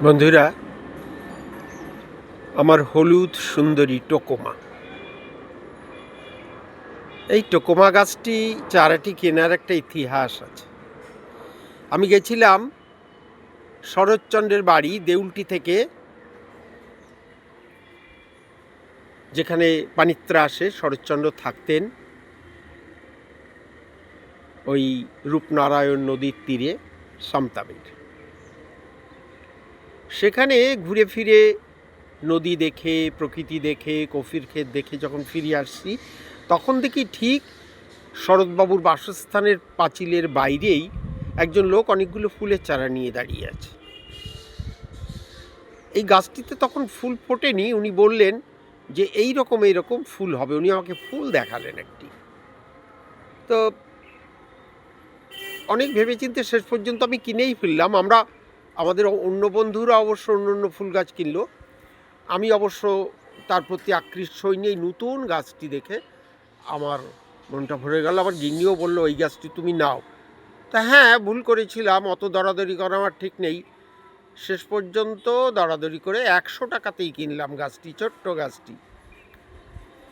বন্ধুরা, আমার হলুদ সুন্দরী টোকোমা, এই টোকোমা গাছটি চারাটি কেনার একটা ইতিহাস আছে। আমি গেছিলাম শরৎচন্দ্রের বাড়ি দেউলটি থেকে, যেখানে পানিত্রা আসে। শরৎচন্দ্র থাকতেন ওই রূপনারায়ণ নদীর তীরে সামতাবের। সেখানে ঘুরে ফিরে নদী দেখে, প্রকৃতি দেখে, কফির ক্ষেত দেখে যখন ফিরে আসছি, তখন দেখি ঠিক শরৎবাবুর বাসস্থানের পাঁচিলের বাইরেই একজন লোক অনেকগুলো ফুলের চারা নিয়ে দাঁড়িয়ে আছে। এই গাছটিতে তখন ফুল ফোটেনি। উনি বললেন যে এই রকম ফুল হবে। উনি আমাকে ফুল দেখালেন একটি। তো অনেক ভেবেচিন্তে শেষ পর্যন্ত আমি কিনেই ফেললাম। আমাদের অন্য বন্ধুরা অবশ্য অন্য ফুল গাছ কিনলো, আমি অবশ্য তার প্রতি আকৃষ্ট হইনি। এই নতুন গাছটি দেখে আমার মনটা ভরে গেল। আমার গিন্নিও বললো এই গাছটি তুমি নাও। তা হ্যাঁ, ভুল করেছিলাম, অত দরাদরি করা আমার ঠিক নেই। শেষ পর্যন্ত দরাদরি করে 100 টাকাতেই কিনলাম গাছটি, ছোট্ট গাছটি।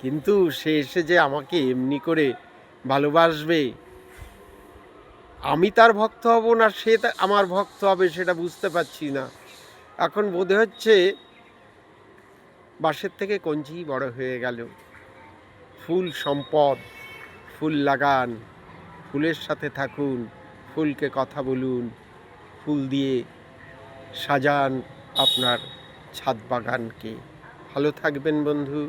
কিন্তু সে এসে যে আমাকে এমনি করে ভালোবাসবে, আমি তার ভক্ত হব না সে আমার ভক্ত হবে, সেটা বুঝতে পারছি না। এখন বোধ হচ্ছে বাঁশের থেকে কঞ্চি বড় হয়ে গেল। ফুল সম্পদ, ফুল লাগান, ফুলের সাথে থাকুন, ফুলকে কথা বলুন, ফুল দিয়ে সাজান আপনার ছাদ বাগানকে। ভালো থাকবেন বন্ধু।